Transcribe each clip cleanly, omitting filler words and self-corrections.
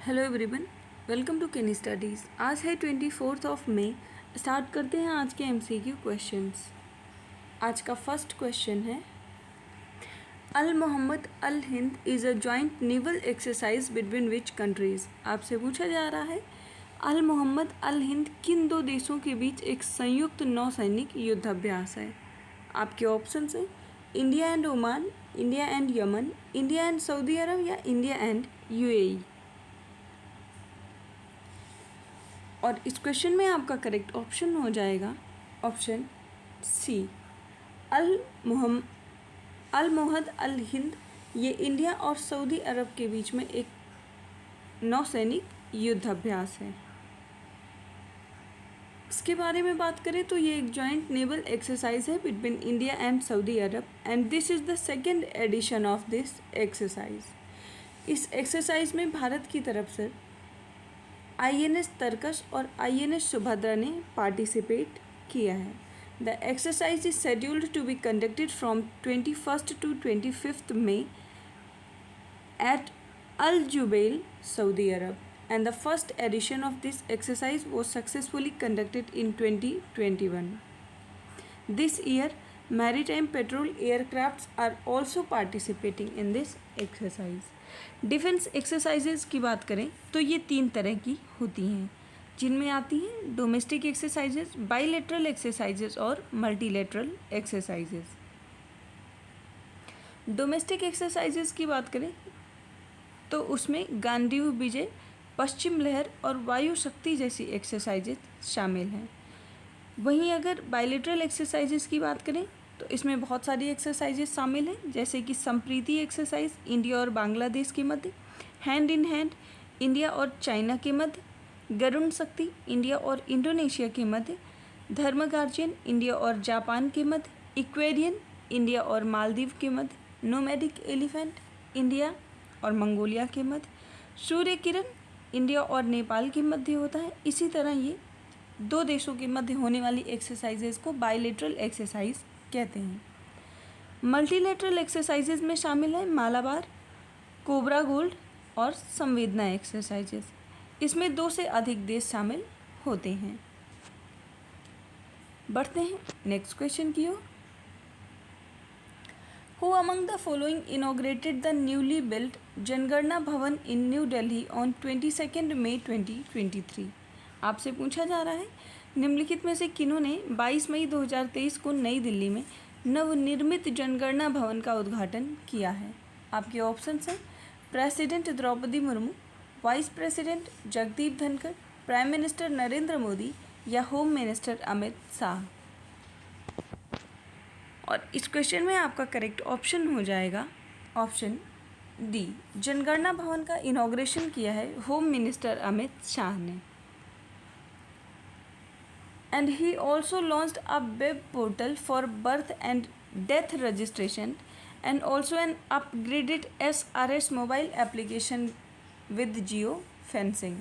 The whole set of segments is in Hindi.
हेलो एवरीवन, वेलकम टू केनी स्टडीज़। आज है 24 मई। स्टार्ट करते हैं आज के एमसीक्यू क्वेश्चंस। आज का फर्स्ट क्वेश्चन है, Al Mohammed Al Hind is a joint naval exercise between which countries. आपसे पूछा जा रहा है अल मोहम्मद अल हिंद किन दो देशों के बीच एक संयुक्त नौसैनिक युद्धाभ्यास है। आपके ऑप्शन हैं India and Oman, India and Yemen, India and Saudi Arabia या इंडिया एंड यूएई। और इस क्वेश्चन में आपका करेक्ट ऑप्शन हो जाएगा ऑप्शन सी, अल मोहम्मद अल हिंद। ये इंडिया और सऊदी अरब के बीच में एक नौसैनिक युद्धाभ्यास है। इसके बारे में बात करें तो ये एक जॉइंट नेवल एक्सरसाइज है between India and Saudi Arab and this is the second edition of this exercise. इस एक्सरसाइज में भारत की तरफ से INS तरकश और INS सुभद्रा ने पार्टिसिपेट किया है। The exercise is scheduled to be conducted from 21 to 25 May at Al Jubail, Saudi Arab, and the first edition of this exercise was successfully conducted in 2021. This year, maritime patrol aircrafts are also participating in this exercise. Defence exercises की बात करें तो ये 3 तरह की होती हैं, जिनमें आती हैं डोमेस्टिक एक्सरसाइजेज, बाइलेटरल एक्सरसाइजेज और मल्टीलेटरल एक्सरसाइजेज। डोमेस्टिक एक्सरसाइजेज की बात करें तो उसमें गांडीव विजय, पश्चिम लहर और वायु शक्ति जैसी एक्सरसाइजेज शामिल हैं। वहीं अगर बाइलेटरल एक्सरसाइजेज की बात करें तो इसमें बहुत सारी एक्सरसाइजेज शामिल हैं, जैसे कि संप्रीति एक्सरसाइज इंडिया और बांग्लादेश के मध्य, हैंड इन हैंड इंडिया और चाइना के मध्य, गरुण शक्ति इंडिया और इंडोनेशिया के मध्य, धर्म गार्जियन इंडिया और जापान के मध्य, इक्वेरियन इंडिया और मालदीव के मध्य, नोमैडिक एलिफेंट इंडिया और मंगोलिया के मध्य, सूर्य किरण इंडिया और नेपाल के मध्य होता है। इसी तरह ये 2 देशों के मध्य होने वाली एक्सरसाइजेज को बाइलेटरल एक्सरसाइज कहते हैं। मल्टीलेटरल एक्सरसाइजेज में शामिल है मालाबार, कोबरा गोल्ड और संवेदना एक्सरसाइजेज। इसमें 2 से अधिक देश शामिल होते हैं। बढ़ते हैं नेक्स्ट क्वेश्चन की ओर। Who among the following inaugurated the newly built जनगणना भवन in New Delhi on 22 May 2023? आपसे पूछा जा रहा है निम्नलिखित में से किन्होंने 22 मई 2023 को नई दिल्ली में नवनिर्मित जनगणना भवन का उद्घाटन किया है। आपके ऑप्शंस हैं president Droupadi Murmu, vice president Jagdeep Dhankhar, prime minister Narendra Modi या होम मिनिस्टर अमित शाह। और इस क्वेश्चन में आपका करेक्ट ऑप्शन हो जाएगा ऑप्शन डी, जनगणना भवन का इनॉग्रेशन किया है होम मिनिस्टर अमित शाह ने। And he also launched a web portal for birth and death registration and also an upgraded SRS mobile application with geo fencing.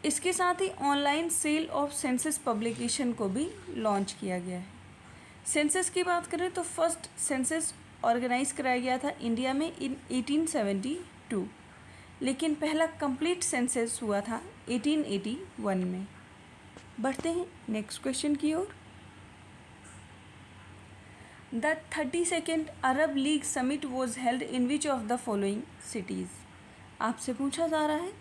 इसके साथ ही online sale of census publication को भी लॉन्च किया गया है। सेंसस की बात करें तो फर्स्ट सेंसस ऑर्गेनाइज कराया गया था इंडिया में इन 1872, लेकिन पहला कंप्लीट सेंसस हुआ था 1881 में। बढ़ते हैं नेक्स्ट क्वेश्चन की ओर। The 32nd Arab League summit was held in which of the following cities. आपसे पूछा जा रहा है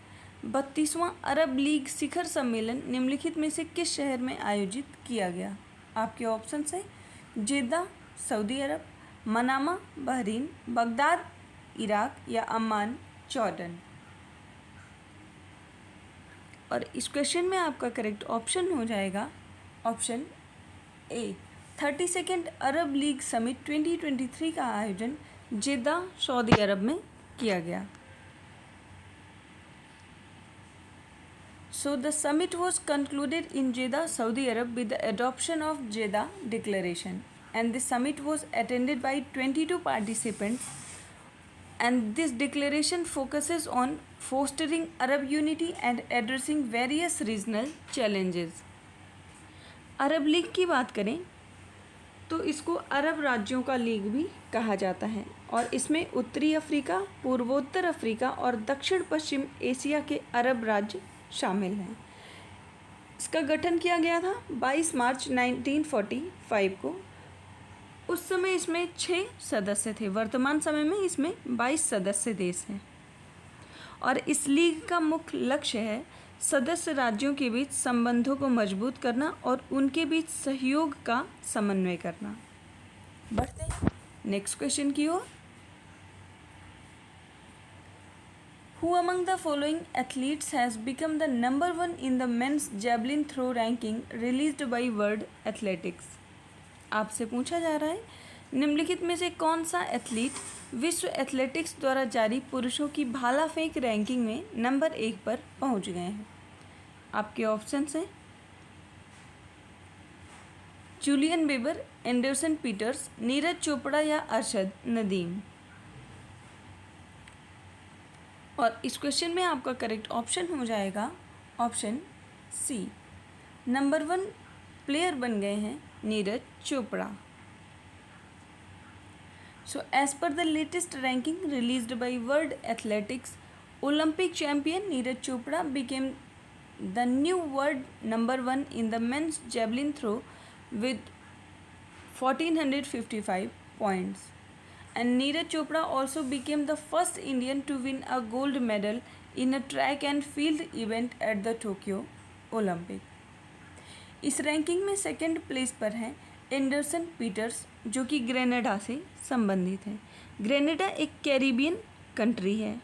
32वां अरब लीग शिखर सम्मेलन निम्नलिखित में से किस शहर में आयोजित किया गया। आपके ऑप्शन हैं जेद्दा सऊदी अरब, मनामा बहरीन, बगदाद इराक या अम्मान जॉर्डन। और इस क्वेश्चन में आपका करेक्ट ऑप्शन हो जाएगा option A, 32nd Arab League summit 2023 का आयोजन जेद्दा सऊदी अरब में किया गया। So the summit was concluded in Jeddah, Saudi Arab with the adoption of Jeddah Declaration, and the summit was attended by 22 participants, and this declaration focuses on fostering Arab unity and addressing various regional challenges. Arab league की बात करें तो इसको अरब राज्यों का लीग भी कहा जाता है और इसमें उत्तरी अफ्रीका, पूर्वोत्तर अफ्रीका और दक्षिण पश्चिम एशिया के अरब राज्य शामिल हैं। इसका गठन किया गया था 22 मार्च 1945 को। उस समय इसमें 6 सदस्य थे। वर्तमान समय में इसमें 22 सदस्य देश हैं और इस लीग का मुख्य लक्ष्य है सदस्य राज्यों के बीच संबंधों को मजबूत करना और उनके बीच सहयोग का समन्वय करना। बढ़ते हैं नेक्स्ट क्वेश्चन की ओर। Who among the following athletes has become the number 1 in the men's javelin throw ranking released by World Athletics? आपसे पूछा जा रहा है निम्नलिखित में से कौन सा एथलीट विश्व एथलेटिक्स द्वारा जारी पुरुषों की भाला फेंक रैंकिंग में नंबर 1 पर पहुंच गए हैं। आपके ऑप्शंस हैं Julian Bieber, Anderson Peters, Neeraj Chopra या अरशद नदीम। और इस क्वेश्चन में आपका करेक्ट ऑप्शन हो जाएगा ऑप्शन सी। नंबर 1 प्लेयर बन गए हैं Neeraj Chopra. So as per the latest ranking released by World Athletics, Olympic champion Neeraj Chopra became the new world number 1 in the men's javelin throw with 1455 points. And Neeraj Chopra also became the first Indian to win a gold medal in a track and field event at the Tokyo Olympic. इस रैंकिंग में सेकंड प्लेस पर हैं एंडरसन पीटर्स जो कि ग्रेनेडा से संबंधित हैं। ग्रेनेडा एक कैरिबियन कंट्री है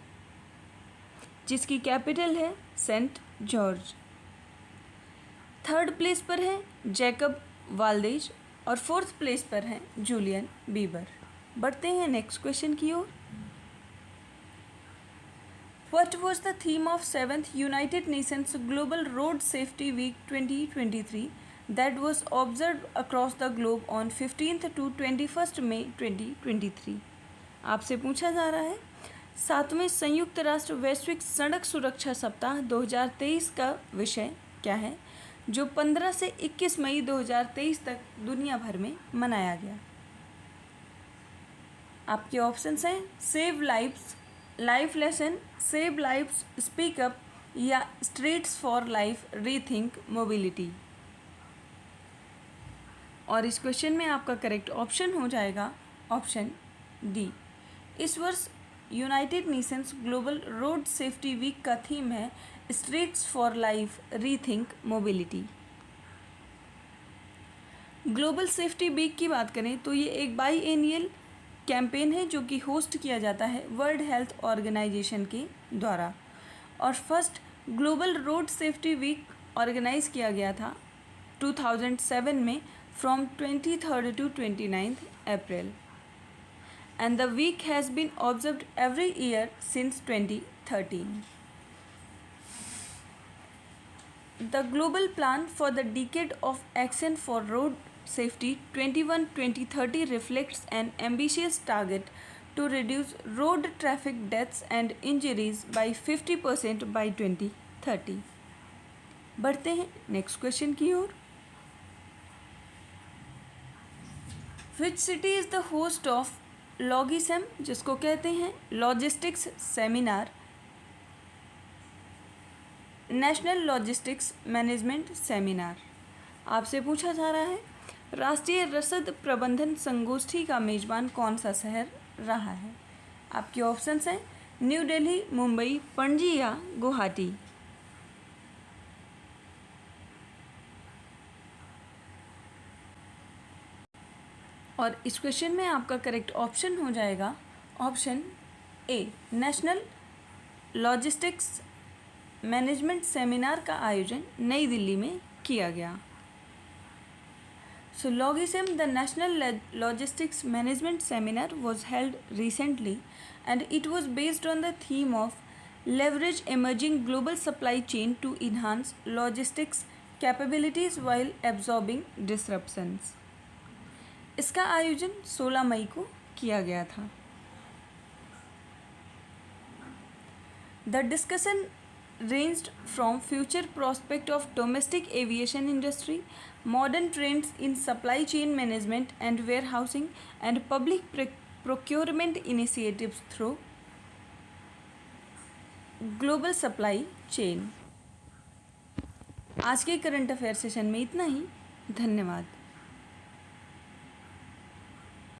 जिसकी कैपिटल है सेंट जॉर्ज। थर्ड प्लेस पर है जैकब वाल्देज और फोर्थ प्लेस पर है जूलियन बीबर। बढ़ते हैं नेक्स्ट क्वेश्चन की ओर। What was the theme of 7th United Nations Global Road Safety Week 2023 that was observed across the globe on 15th to 21st May 2023? आपसे पूछा जा रहा है 7वें संयुक्त राष्ट्र वैश्विक सड़क सुरक्षा सप्ताह 2023 का विषय क्या है जो 15 से 21 मई 2023 तक दुनिया भर में मनाया गया। आपके ऑप्शंस हैं save lives, life lesson, save lives, speak up या streets for life, rethink mobility. और इस क्वेश्चन में आपका करेक्ट ऑप्शन हो जाएगा ऑप्शन डी। इस वर्ष United Nations global road safety week का थीम है streets for life, rethink mobility. Global safety week की बात करें तो ये एक बाई एनियल कैंपेन है जो कि होस्ट किया जाता है वर्ल्ड हेल्थ ऑर्गेनाइजेशन के द्वारा। और first global road safety week organize किया गया था 2007 में from 23rd to 29th April and the week has been observed every year since 2013। The global plan for the decade of action for road Safety 21-2030 reflects an ambitious target to reduce road traffic deaths and injuries by 50% by 2030. बढ़ते हैं नेक्स्ट क्वेश्चन की ओर। Which city is the host of लॉगिसम जिसको कहते हैं logistics seminar, national logistics management seminar. आपसे पूछा जा रहा है राष्ट्रीय रसद प्रबंधन संगोष्ठी का मेजबान कौन सा शहर रहा है। आपके ऑप्शंस हैं न्यू दिल्ली, मुंबई, पणजी या गुवाहाटी। और इस क्वेश्चन में आपका करेक्ट ऑप्शन हो जाएगा option A. National logistics management seminar का आयोजन नई दिल्ली में किया गया। So LOGISM, the National Logistics Management Seminar, was held recently and it was based on the theme of leverage emerging global supply chain to enhance logistics capabilities while absorbing disruptions. इसका आयोजन 16 मई को किया गया था। The discussion ranged from future prospect of domestic aviation industry, modern trends in supply chain management and warehousing, and public procurement initiatives through global supply chain. आज के करंट अफेयर सेशन में इतना ही। धन्यवाद।